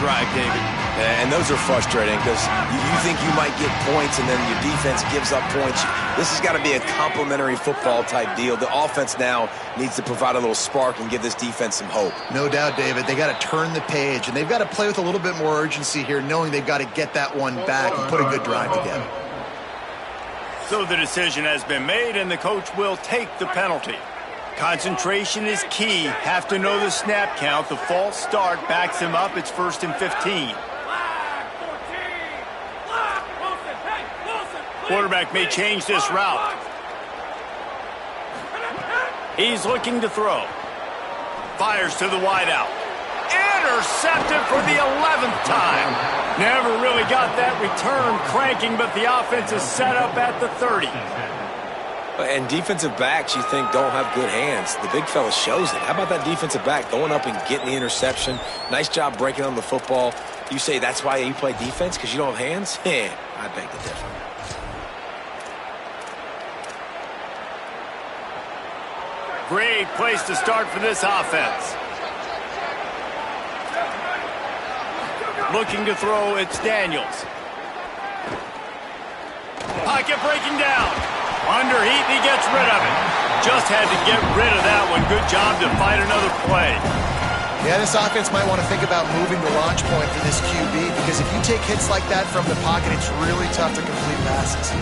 drive, David. And those are frustrating because you think you might get points and then your defense gives up points. This has got to be a complementary football type deal. The offense now needs to provide a little spark and give this defense some hope. No doubt, David. They got to turn the page, and they've got to play with a little bit more urgency here, knowing they've got to get that one back and put a good drive together. So the decision has been made, and the coach will take the penalty. Concentration is key. Have to know the snap count. The false start backs him up. It's 1st and 15. Quarterback may change this route. He's looking to throw. Fires to the wideout. Intercepted for the 11th time. Never really got that return cranking, but the offense is set up at the 30. And defensive backs, you think, don't have good hands. The big fella shows it. How about that defensive back going up and getting the interception? Nice job breaking on the football. You say that's why you play defense, because you don't have hands? I beg to differ. Great place to start for this offense. Looking to throw, it's Daniels. Pocket breaking down. Under heat, and he gets rid of it. Just had to get rid of that one. Good job to fight another play. Yeah, this offense might want to think about moving the launch point for this QB, because if you take hits like that from the pocket, it's really tough to complete passes.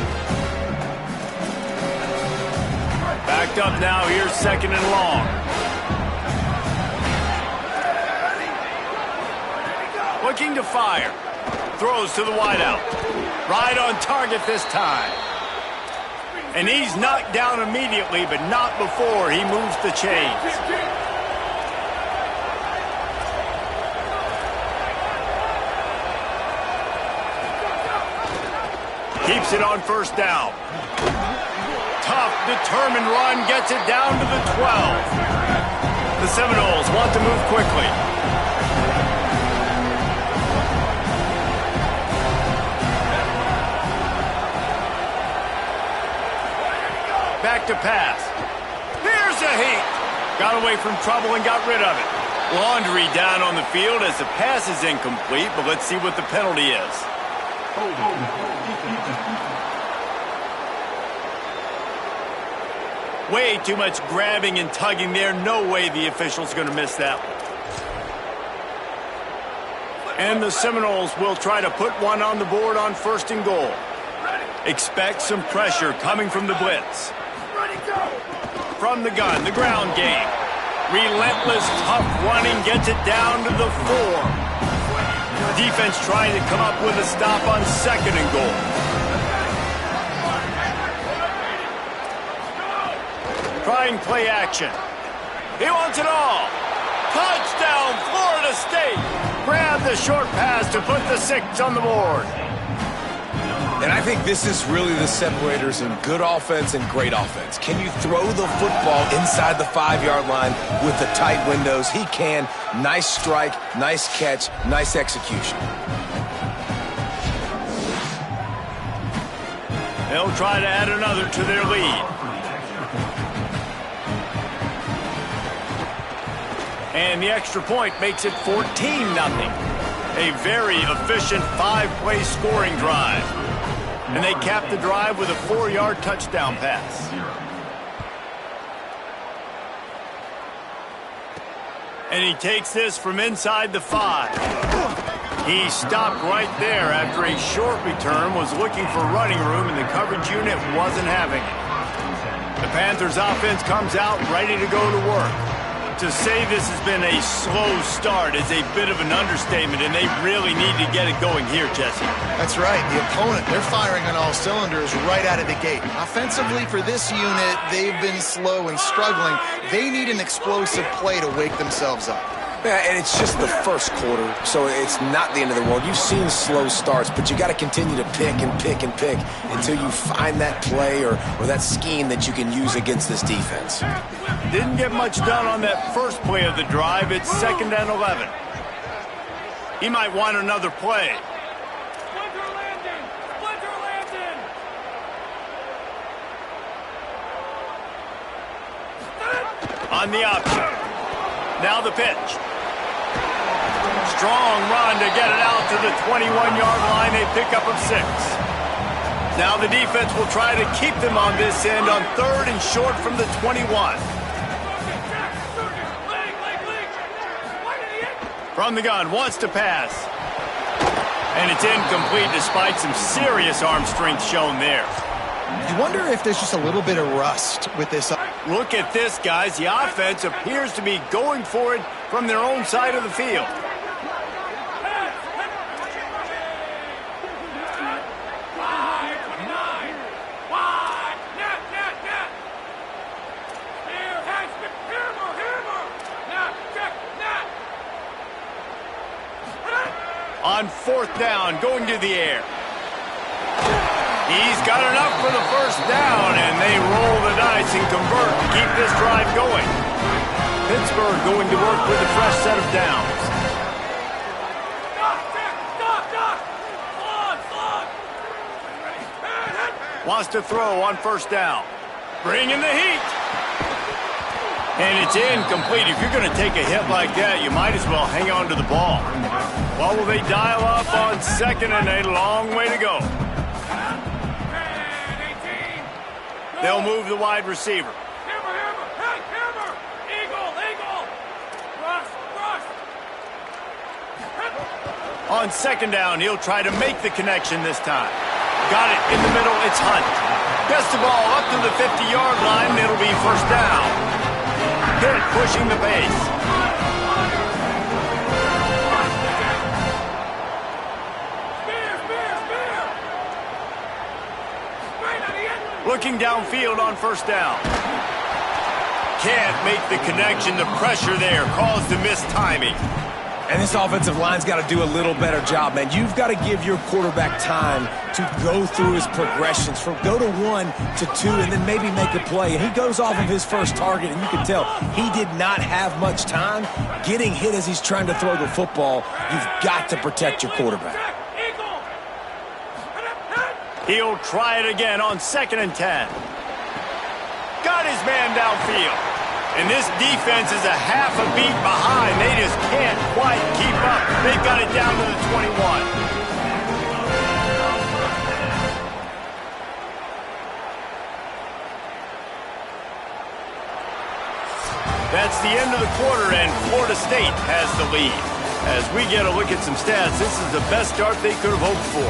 Backed up now. Here's 2nd and long. Looking to fire. Throws to the wideout. Right on target this time. And he's knocked down immediately, but not before he moves the chains. Keeps it on 1st down. Tough, determined run, gets it down to the 12. The Seminoles want to move quickly. Back to pass. Here's a heat. Got away from trouble and got rid of it. Laundry down on the field as the pass is incomplete, but let's see what the penalty is. Way too much grabbing and tugging there. No way the official's going to miss that one. And the Seminoles will try to put one on the board on 1st and goal. Expect some pressure coming from the blitz. From the gun, the ground game. Relentless, tough running, gets it down to the 4. The defense trying to come up with a stop on 2nd and goal. Trying play action. He wants it all. Touchdown, Florida State. Grab the short pass to put the 6 on the board. And I think this is really the separators in good offense and great offense. Can you throw the football inside the 5-yard line with the tight windows? He can. Nice strike, nice catch, nice execution. They'll try to add another to their lead. And the extra point makes it 14-0. A very efficient 5-play scoring drive. And they cap the drive with a 4-yard touchdown pass. And he takes this from inside the 5. He stopped right there after a short return, was looking for running room, and the coverage unit wasn't having it. The Panthers offense comes out ready to go to work. To say this has been a slow start is a bit of an understatement, and they really need to get it going here, Jesse. That's right. The opponent, they're firing on all cylinders right out of the gate. Offensively, for this unit, they've been slow and struggling. They need an explosive play to wake themselves up. Yeah, and it's just the first quarter, so it's not the end of the world. You've seen slow starts, but you got to continue to pick and pick and pick until you find that play or that scheme that you can use against this defense. Didn't get much done on that first play of the drive. It's 2nd and 11. He might want another play. Splinter landing! Splinter landing! On the option. Now the pitch. Strong run to get it out to the 21-yard line. They pick up of 6. Now the defense will try to keep them on this end on 3rd and short from the 21. From the gun, wants to pass. And it's incomplete despite some serious arm strength shown there. You wonder if there's just a little bit of rust with this. Look at this, guys. The offense appears to be going for it from their own side of the field. On 4th down, going to the air. He's got enough for the 1st down, and they roll the dice and convert to keep this drive going. Pittsburgh going to work with a fresh set of downs. Wants to throw on 1st down. Bringing the heat. And it's incomplete. If you're going to take a hit like that, you might as well hang on to the ball. What will they dial up on 2nd and a long way to go? They'll move the wide receiver. On 2nd down, he'll try to make the connection this time. Got it in the middle. It's Hunt. Gets the ball up to the 50-yard line. It'll be 1st down. Pitt pushing the pace. Looking downfield on 1st down. Can't make the connection. The pressure there caused the missed timing. And this offensive line's got to do a little better job, man. You've got to give your quarterback time to go through his progressions from go to 1 to 2 and then maybe make a play. And he goes off of his first target, and you can tell he did not have much time getting hit as he's trying to throw the football. You've got to protect your quarterback. He'll try it again on 2nd and 10. Got his man downfield. And this defense is a half a beat behind. They just can't quite keep up. They've got it down to the 21. That's the end of the quarter, and Florida State has the lead. As we get a look at some stats, this is the best start they could have hoped for.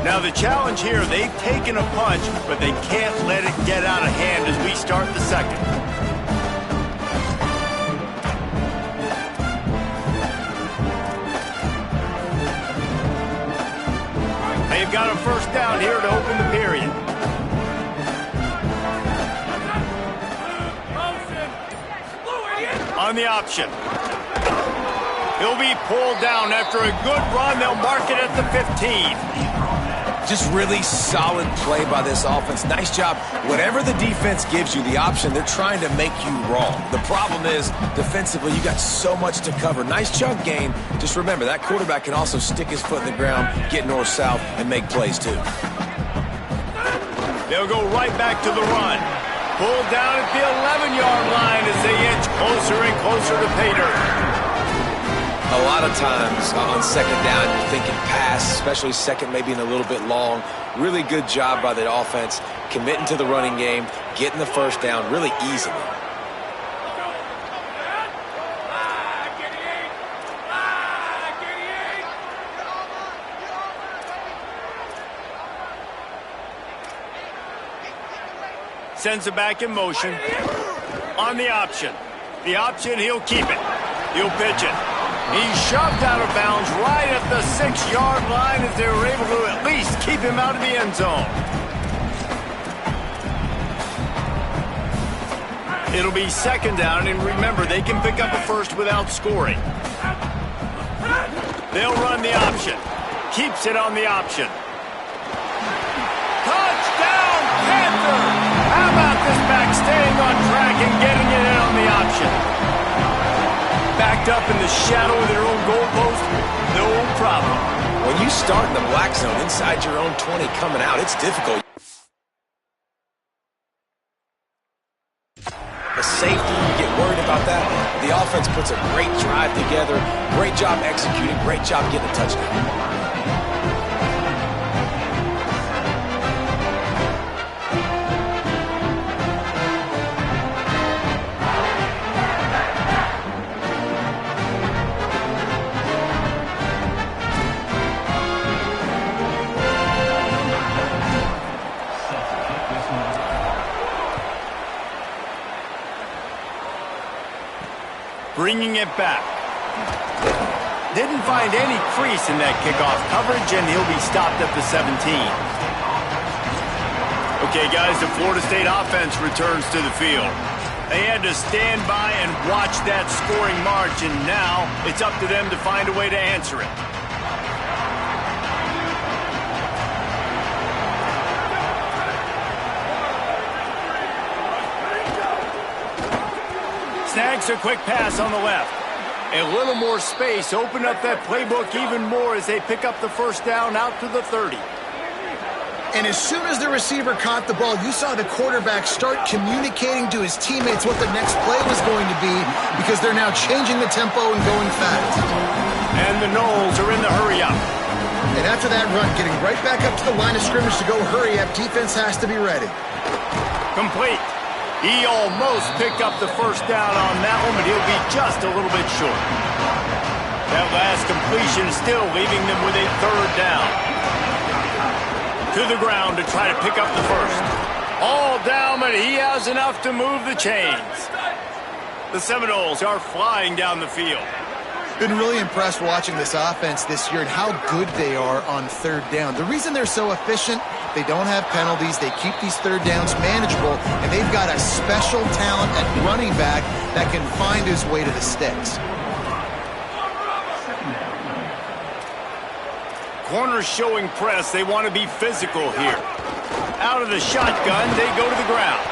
Now the challenge here, they've taken a punch, but they can't let it get out of hand as we start the 2nd. They've got a 1st down here to open the period. On the option. He'll be pulled down after a good run. They'll mark it at the 15. Just really solid play by this offense. Nice job. Whatever the defense gives you, the option, they're trying to make you wrong. The problem is, defensively, you got so much to cover. Nice chunk gain. Just remember, that quarterback can also stick his foot in the ground, get north-south, and make plays too. They'll go right back to the run. Pulled down at the 11-yard line as they inch closer and closer to pay dirt. A lot of times on 2nd down, you're thinking pass, especially 2nd, maybe in a little bit long. Really good job by the offense, committing to the running game, getting the 1st down really easily. Sends it back in motion. On the option. The option, he'll keep it. He'll pitch it. He's shoved out of bounds right at the 6-yard line as they were able to at least keep him out of the end zone. It'll be 2nd down, and remember, they can pick up a 1st without scoring. They'll run the option. Keeps it on the option. Touchdown, Panther! How about this back staying on track and getting it in on the option? Backed up in the shadow of their own goalpost, no problem. When you you start in the black zone inside your own 20 coming out, it's difficult. The safety, you get worried about that. The offense puts a great drive together. Great job executing. Great job getting a touchdown. Bringing it back. Didn't find any crease in that kickoff coverage, and he'll be stopped at the 17. Okay, guys, the Florida State offense returns to the field. They had to stand by and watch that scoring margin. Now it's up to them to find a way to answer it. Snags a quick pass on the left. A little more space, open up that playbook even more as they pick up the first down out to the 30. And as soon as the receiver caught the ball, you saw the quarterback start communicating to his teammates what the next play was going to be, because they're now changing the tempo and going fast. And the Noles are in the hurry-up. And after that run, getting right back up to the line of scrimmage to go hurry-up, defense has to be ready. Complete. He almost picked up the first down on that one, but he'll be just a little bit short. That last completion still leaving them with a third down. To the ground to try to pick up the first. All down, but he has enough to move the chains. The Seminoles are flying down the field. Been really impressed watching this offense this year and how good they are on third down. The reason they're so efficient, they don't have penalties. They keep these third downs manageable, and they've got a special talent at running back that can find his way to the sticks. Corners showing press. They want to be physical here. Out of the shotgun, they go to the ground.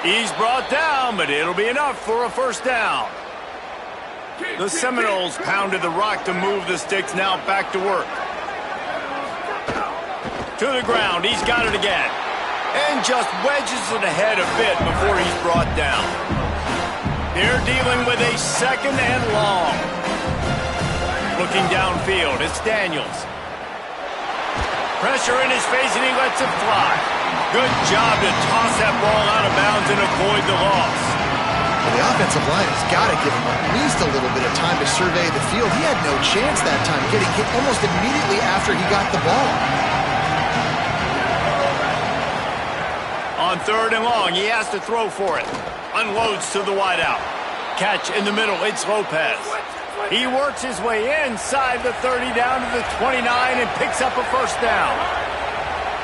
He's brought down, but it'll be enough for a first down. The Seminoles pounded the rock to move the sticks, now back to work. To the ground, he's got it again. And just wedges it ahead a bit before he's brought down. They're dealing with a second and long. Looking downfield, it's Daniels. Pressure in his face, and he lets it fly. Good job to toss that ball out of bounds and avoid the loss. The offensive line has got to give him at least a little bit of time to survey the field. He had no chance that time, getting hit almost immediately after he got the ball. On third and long, he has to throw for it. Unloads to the wideout. Catch in the middle, it's Lopez. He works his way inside the 30 down to the 29 and picks up a first down.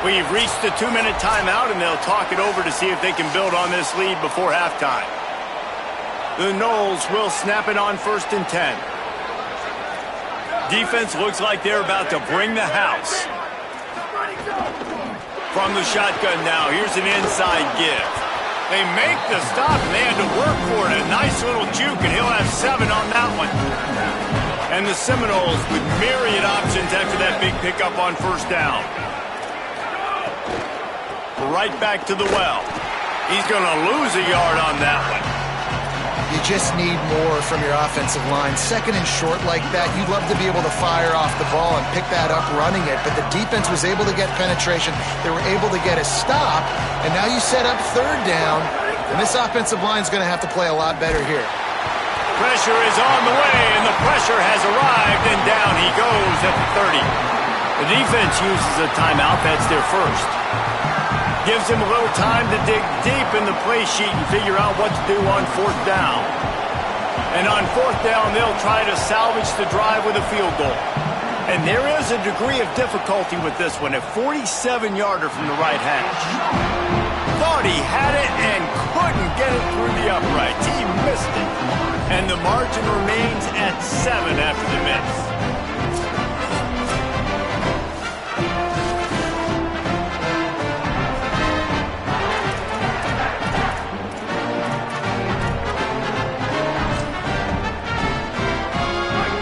We've reached the 2-minute timeout, and they'll talk it over to see if they can build on this lead before halftime. The Noles will snap it on 1st and 10. Defense looks like they're about to bring the house. From the shotgun now, here's an inside give. They make the stop, and they had to work for it. A nice little juke, and he'll have 7 on that one. And the Seminoles with myriad options after that big pickup on first down. Right back to the well. He's going to lose a yard on that one. You just need more from your offensive line. Second and short like that, you'd love to be able to fire off the ball and pick that up running it, but the defense was able to get penetration. They were able to get a stop, and now you set up third down, and this offensive line is going to have to play a lot better here. Pressure is on the way, and the pressure has arrived, and down he goes at the 30. The defense uses a timeout. That's their first. Gives him a little time to dig deep in the play sheet and figure out what to do on fourth down. And on fourth down, they'll try to salvage the drive with a field goal. And there is a degree of difficulty with this one, a 47-yarder from the right hash. Thought he had it and couldn't get it through the uprights. He missed it. And the margin remains at 7 after the miss.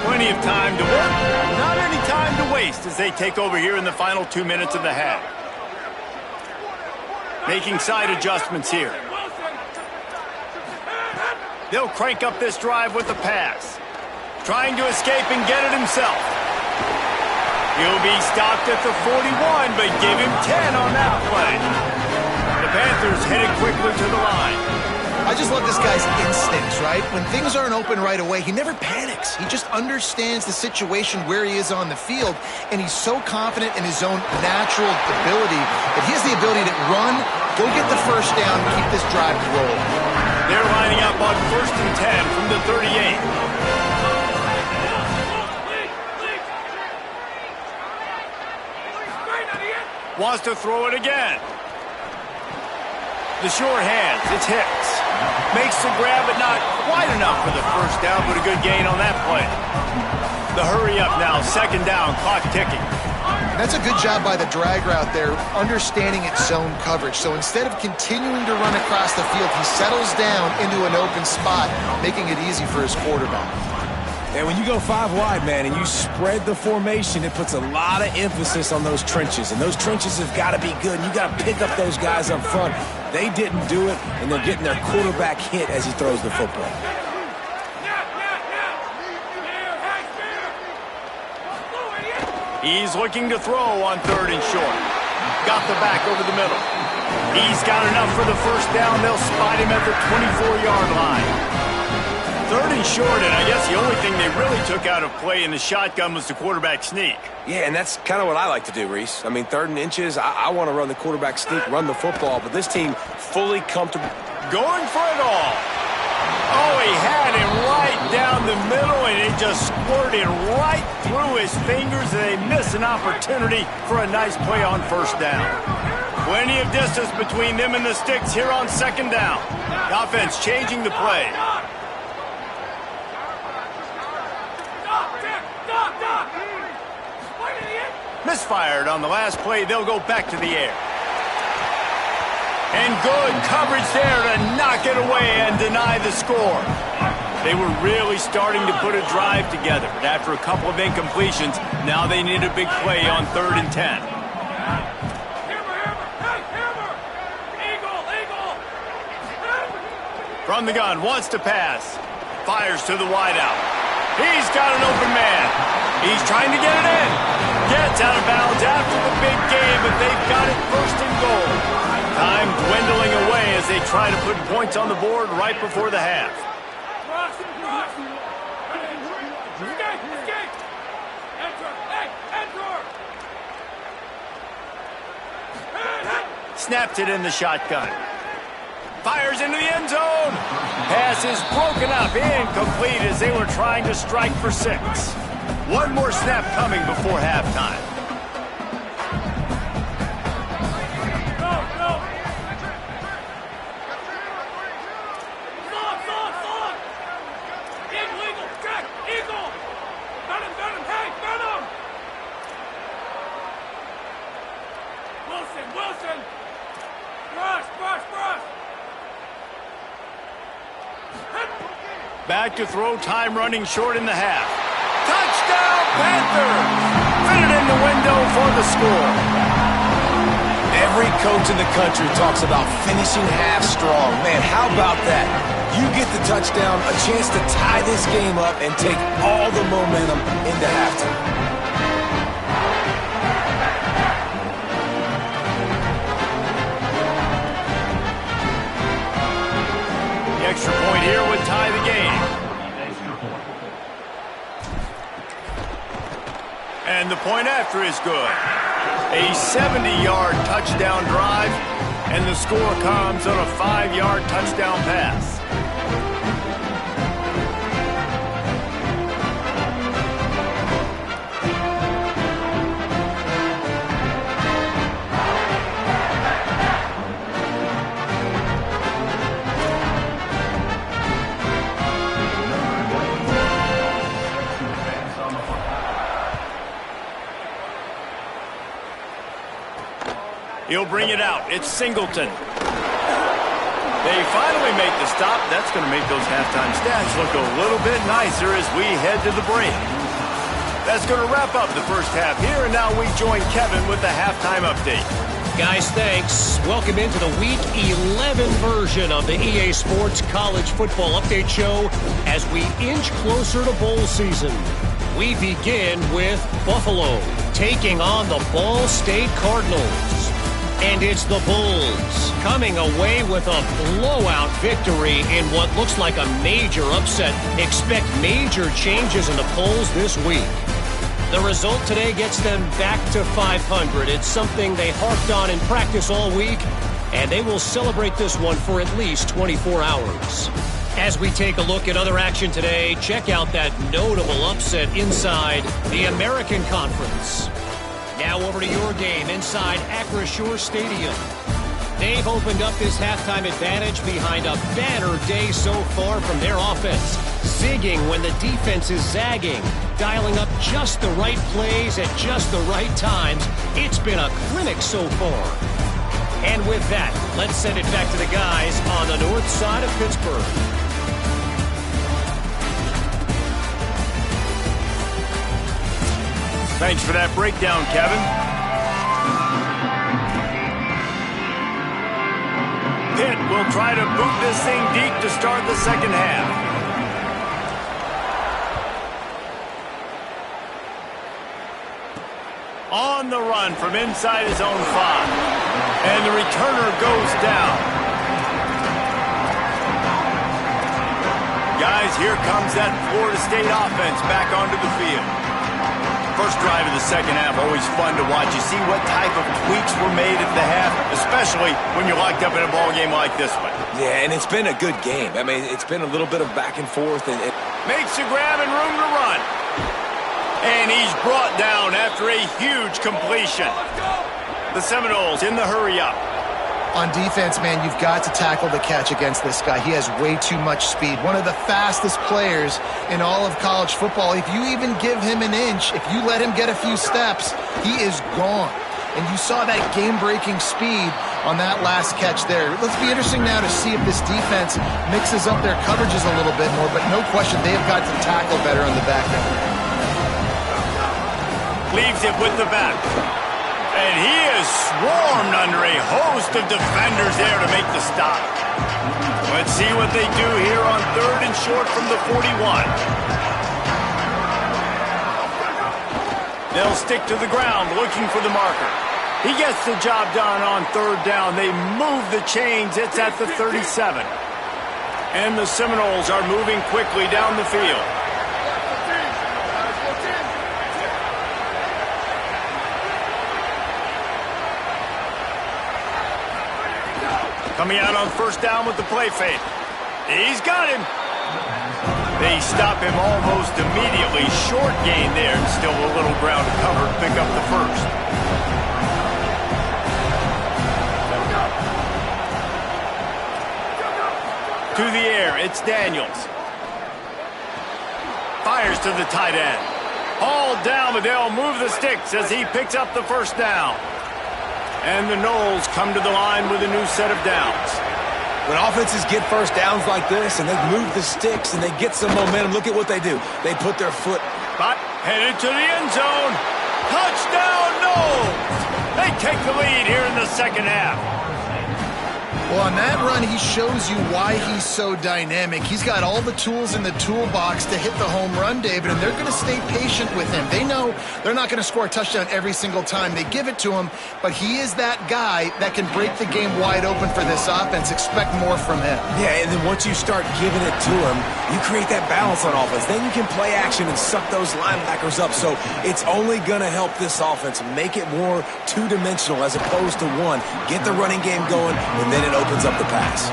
Plenty of time to work, not any time to waste as they take over here in the final 2 minutes of the half. Making side adjustments here. They'll crank up this drive with the pass. Trying to escape and get it himself. He'll be stopped at the 41, but give him 10 on that play. The Panthers headed quickly to the line. I just love this guy's instincts, right? When things aren't open right away, he never panics. He just understands the situation where he is on the field, and he's so confident in his own natural ability that he has the ability to run, go get the first down, and keep this drive rolling. They're lining up on 1st and 10 from the 38. Wants to throw it again. The short hands, it's Hicks. Makes the grab, but not quite enough for the first down, but a good gain on that play. The hurry up now, 2nd down, clock ticking. That's a good job by the drag route there, understanding its zone coverage. So instead of continuing to run across the field, he settles down into an open spot, making it easy for his quarterback. And when you go 5 wide, man, and you spread the formation, it puts a lot of emphasis on those trenches. And those trenches have got to be good. And you got to pick up those guys up front. They didn't do it, and they're getting their quarterback hit as he throws the football. He's looking to throw on 3rd and short. Got the back over the middle. He's got enough for the first down. They'll spot him at the 24-yard line. 3rd and short, and I guess the only thing they really took out of play in the shotgun was the quarterback sneak. Yeah, and that's kind of what I like to do, Reese. I mean, 3rd and inches, I want to run the quarterback sneak, run the football, but this team fully comfortable. Going for it all. Oh, he had him right down the middle, and it just squirted right through his fingers, and they miss an opportunity for a nice play on 1st down. Plenty of distance between them and the sticks here on 2nd down. The offense changing the play. Misfired on the last play. They'll go back to the air. And good coverage there to knock it away and deny the score. They were really starting to put a drive together, but after a couple of incompletions, now they need a big play on 3rd and 10. From the gun, wants to pass. Fires to the wideout. He's got an open man. He's trying to get it in. Gets out of bounds after the big game, but they've got it 1st and goal. Time dwindling away as they try to put points on the board right before the half. Snapped it in the shotgun. Fires into the end zone. Pass is broken up, incomplete as they were trying to strike for 6. One more snap coming before halftime. Wilson! Brush! Back to throw, time running short in the half. Touchdown, Panthers! Fit it in the window for the score. Every coach in the country talks about finishing half strong. Man, how about that? You get the touchdown, a chance to tie this game up and take all the momentum into halftime. Extra point here would tie the game. And the point after is good. A 70-yard touchdown drive, and the score comes on a 5-yard touchdown pass. He'll bring it out. It's Singleton. They finally make the stop. That's going to make those halftime stats look a little bit nicer as we head to the break. That's going to wrap up the first half here, and now we join Kevin with the halftime update. Guys, thanks. Welcome into the Week 11 version of the EA Sports College Football Update Show as we inch closer to bowl season. We begin with Buffalo taking on the Ball State Cardinals. And it's the Bulls coming away with a blowout victory in what looks like a major upset. Expect major changes in the polls this week. The result today gets them back to 500. It's something they harped on in practice all week, and they will celebrate this one for at least 24 hours. As we take a look at other action today, check out that notable upset inside the American Conference. Now over to your game inside Acrisure Stadium. They've opened up this halftime advantage behind a banner day so far from their offense. Zigging when the defense is zagging. Dialing up just the right plays at just the right times. It's been a clinic so far. And with that, let's send it back to the guys on the north side of Pittsburgh. Thanks for that breakdown, Kevin. Pitt will try to boot this thing deep to start the second half. On the run from inside his own 5. And the returner goes down. Guys, here comes that Florida State offense back onto the field. First drive of the second half, always fun to watch. You see what type of tweaks were made at the half, especially when you're locked up in a ball game like this one. Yeah, and it's been a good game. I mean, it's been a little bit of back and forth. And makes the grab and room to run. And he's brought down after a huge completion. The Seminoles in the hurry-up. On defense, man, you've got to tackle the catch against this guy. He has way too much speed. One of the fastest players in all of college football. If you even give him an inch, if you let him get a few steps, he is gone. And you saw that game-breaking speed on that last catch there. Let's be interesting now to see if this defense mixes up their coverages a little bit more, but no question they have got to tackle better on the back end. Leaves it with the back. And he is swarmed under a host of defenders there to make the stop. Let's see what they do here on 3rd and short from the 41. They'll stick to the ground looking for the marker. He gets the job done on 3rd down. They move the chains. It's at the 37. And the Seminoles are moving quickly down the field. Coming out on 1st down with the play fake. He's got him. They stop him almost immediately. Short gain there, and still a little ground to cover to pick up the first. To the air, it's Daniels. Fires to the tight end. Hauled down, but they'll move the sticks as he picks up the 1st down. And the Noles come to the line with a new set of downs. when offenses get first downs like this and they move the sticks and they get some momentum, look at what they do. They put their foot. But headed to the end zone. Touchdown, Noles! They take the lead here in the second half. Well, on that run, he shows you why he's so dynamic. He's got all the tools in the toolbox to hit the home run, David, and they're going to stay patient with him. They know they're not going to score a touchdown every single time they give it to him, but he is that guy that can break the game wide open for this offense. Expect more from him. Yeah, and then once you start giving it to him, you create that balance on offense. Then you can play action and suck those linebackers up. So it's only going to help this offense make it more two-dimensional as opposed to one. Get the running game going, and then it opens up the pass.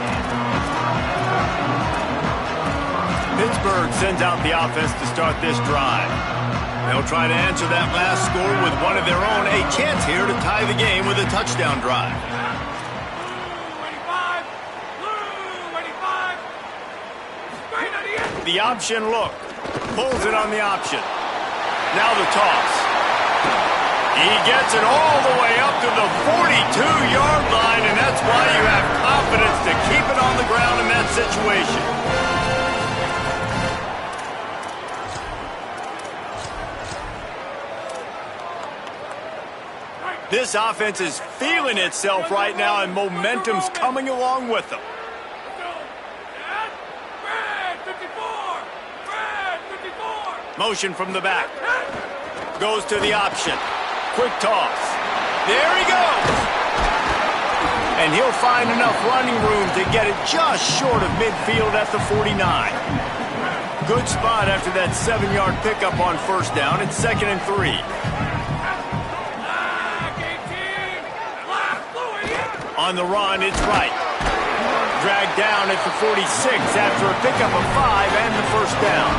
Pittsburgh sends out the offense to start this drive. They'll try to answer that last score with one of their own. A chance here to tie the game with a touchdown drive. The option look. Pulls it on the option. Now the toss. He gets it all the way up to the 42-yard line, and that's why you have confidence to keep it on the ground in that situation. This offense is feeling itself right now, and momentum's coming along with them. Motion from the back. Goes to the option. Quick toss. There he goes. And he'll find enough running room to get it just short of midfield at the 49. Good spot after that 7-yard pickup on first down. It's 2nd and 3. On the run, it's right. Dragged down at the 46 after a pickup of 5 and the first down.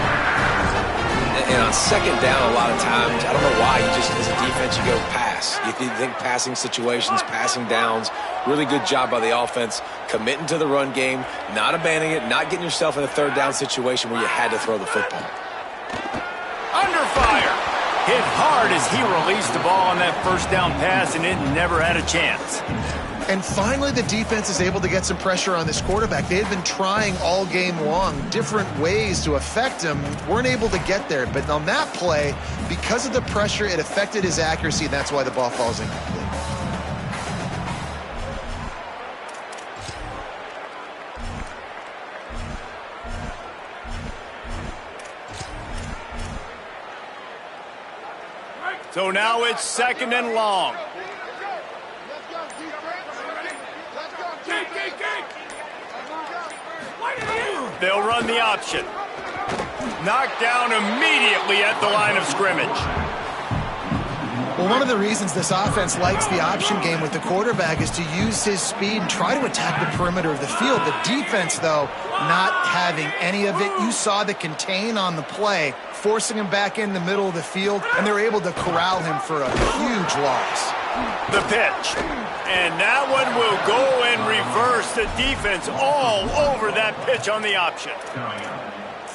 And on second down, a lot of times, I don't know why, you just, as a defense, you go pass. You think passing situations, passing downs. Really good job by the offense, committing to the run game, not abandoning it, not getting yourself in a 3rd down situation where you had to throw the football. Under fire. Hit hard as he released the ball on that first down pass, and it never had a chance. And finally, the defense is able to get some pressure on this quarterback. They had been trying all game long different ways to affect him. Weren't able to get there. But on that play, because of the pressure, it affected his accuracy, and that's why the ball falls incomplete. So now it's 2nd and long. They'll run the option. Knocked down immediately at the line of scrimmage. Well, one of the reasons this offense likes the option game with the quarterback is to use his speed and try to attack the perimeter of the field. The defense, though, not having any of it. You saw the contain on the play, forcing him back in the middle of the field, and they're able to corral him for a huge loss. The pitch. And that one will go and reverse the defense all over that pitch on the option.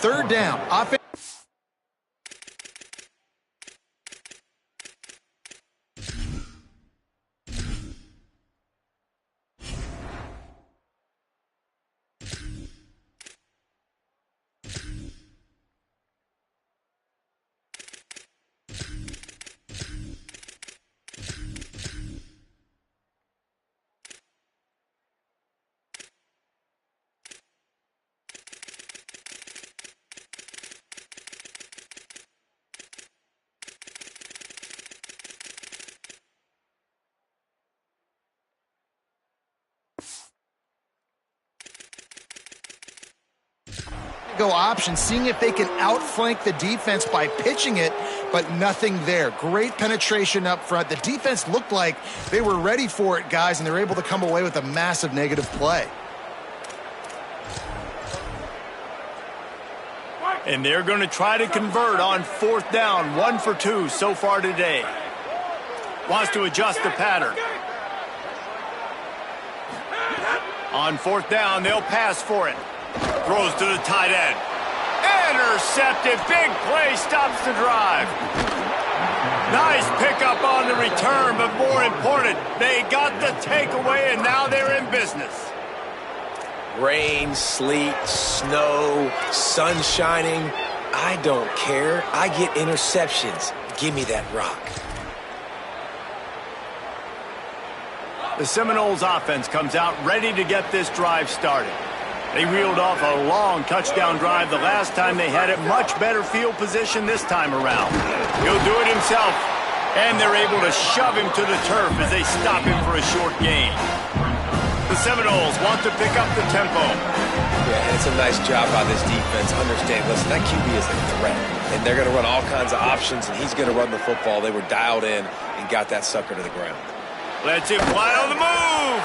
3rd down. Offense. Go option, seeing if they can outflank the defense by pitching it, but nothing there. Great penetration up front. The defense looked like they were ready for it, guys, and they're able to come away with a massive negative play. And they're going to try to convert on 4th down. 1 for 2 so far today. Wants to adjust the pattern. On 4th down, they'll pass for it. Throws to the tight end. Intercepted. Big play stops the drive. Nice pickup on the return, but more important, they got the takeaway, and now they're in business. Rain, sleet, snow, sun shining. I don't care. I get interceptions. Give me that rock. The Seminoles offense comes out ready to get this drive started. They reeled off a long touchdown drive the last time they had it. Much better field position this time around. He'll do it himself, and they're able to shove him to the turf as they stop him for a short gain. The Seminoles want to pick up the tempo. Yeah, and it's a nice job by this defense. Understand, listen, that QB is a threat, and they're going to run all kinds of options, and he's going to run the football. They were dialed in and got that sucker to the ground. Lets him fly on the move.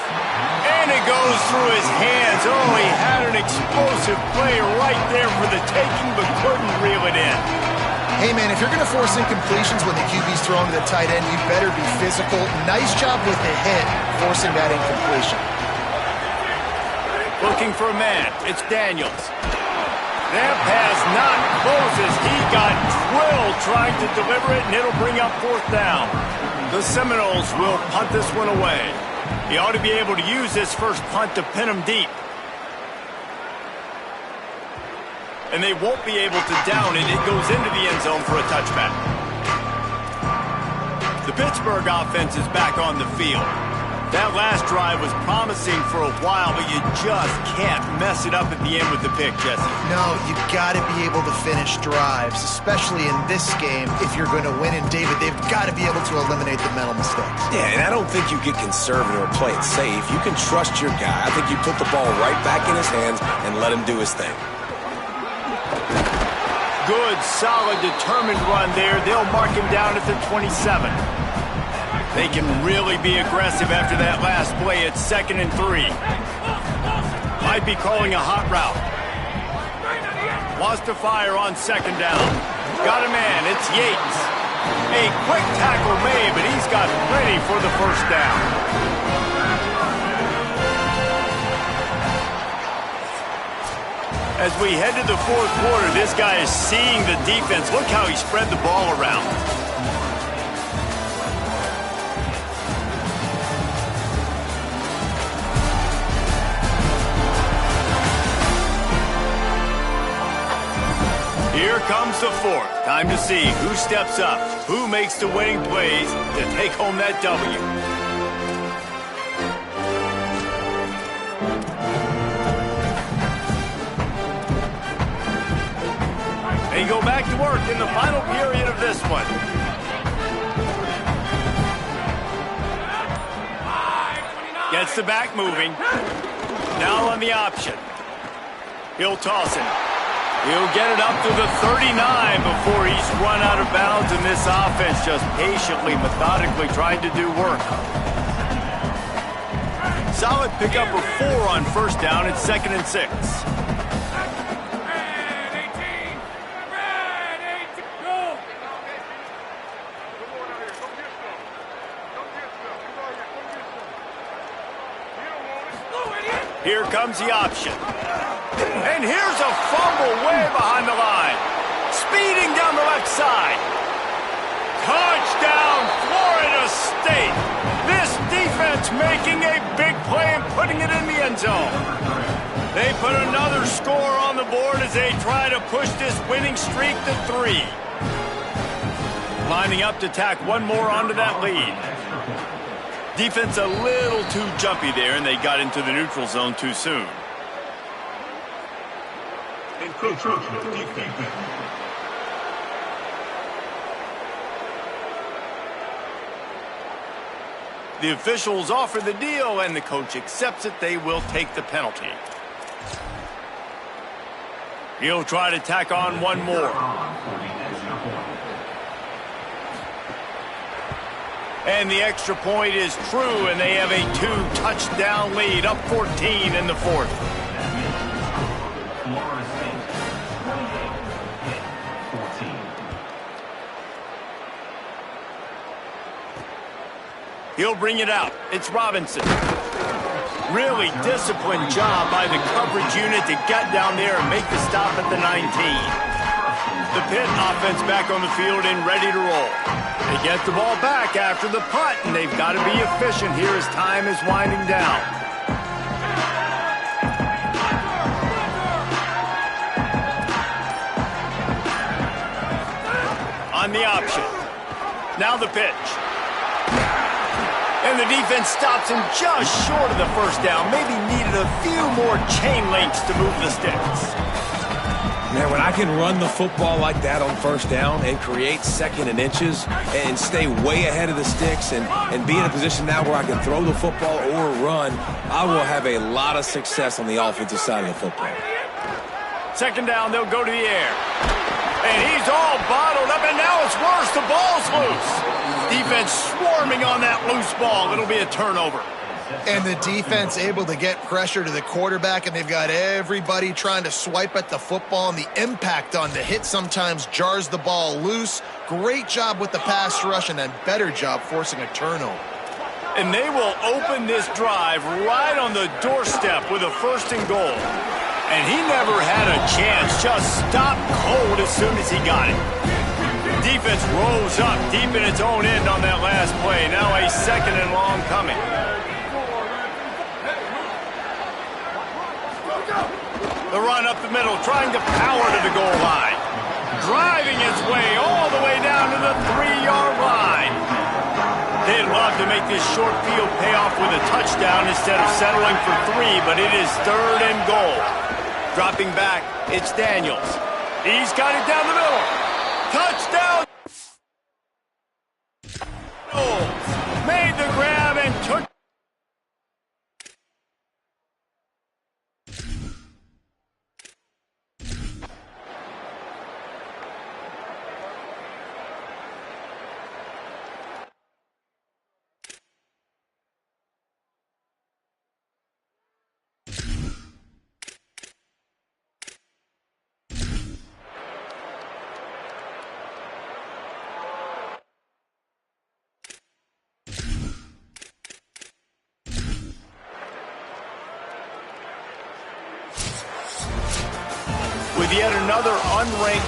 And it goes through his hands. Oh, he had an explosive play right there for the taking, but couldn't reel it in. Hey, man, if you're going to force incompletions when the QB's throwing to the tight end, you better be physical. Nice job with the hit, forcing that incompletion. Looking for a man. It's Daniels. That pass not close as he got drilled trying to deliver it, and it'll bring up 4th down. The Seminoles will punt this one away. He ought to be able to use this first punt to pin him deep. And they won't be able to down it. It goes into the end zone for a touchback. The Pittsburgh offense is back on the field. That last drive was promising for a while, but you just can't mess it up at the end with the pick, Jesse. No, you've got to be able to finish drives, especially in this game. If you're going to win, and David, they've got to be able to eliminate the mental mistakes. Yeah, and I don't think you get conservative or play it safe. You can trust your guy. I think you put the ball right back in his hands and let him do his thing. Good, solid, determined run there. They'll mark him down at the 27. They can really be aggressive after that last play. It's 2nd and 3. Might be calling a hot route. Wants to fire on 2nd down. Got a man. It's Yates. A quick tackle made, but he's got plenty for the first down. As we head to the 4th quarter, this guy is seeing the defense. Look how he spread the ball around. Here comes the 4th. Time to see who steps up, who makes the winning plays to take home that W. They go back to work in the final period of this one. Gets the back moving. Now on the option. He'll toss it. He'll get it up to the 39 before he's run out of bounds, and this offense just patiently, methodically trying to do work. Solid pickup of 4 on 1st down. It's 2nd and 6. Here comes the option. And here's a fumble way behind the line. Speeding down the left side. Touchdown, Florida State. This defense making a big play and putting it in the end zone. They put another score on the board as they try to push this winning streak to 3. Lining up to tack one more onto that lead. Defense a little too jumpy there, and they got into the neutral zone too soon. The officials offer the deal, and the coach accepts it. They will take the penalty. He'll try to tack on one more. And the extra point is true, and they have a 2-touchdown lead, up 14 in the 4th. He'll bring it out. It's Robinson. Really disciplined job by the coverage unit to get down there and make the stop at the 19. The Pitt offense back on the field and ready to roll. They get the ball back after the punt, and they've got to be efficient here as time is winding down. On the option. Now the pitch. And the defense stops him just short of the first down. Maybe needed a few more chain links to move the sticks. Man, when I can run the football like that on 1st down and create 2nd and inches and stay way ahead of the sticks and be in a position now where I can throw the football or run, I will have a lot of success on the offensive side of the football. 2nd down, they'll go to the air. And he's all bottled up, and now it's worse. The ball's loose. Defense swarming on that loose ball. It'll be a turnover. And the defense able to get pressure to the quarterback, and they've got everybody trying to swipe at the football, and the impact on the hit sometimes jars the ball loose. Great job with the pass rush, and then better job forcing a turnover. And they will open this drive right on the doorstep with a 1st and goal. And he never had a chance, just stopped cold as soon as he got it. Defense rose up deep in its own end on that last play. Now a 2nd and long coming. The run up the middle, trying to power to the goal line. Driving his way all the way down to the 3-yard line. They'd love to make this short field pay off with a touchdown instead of settling for 3, but it is 3rd and goal. Dropping back, it's Daniels. He's got it down the middle. Touchdown! Made the grab and took. With yet another unranked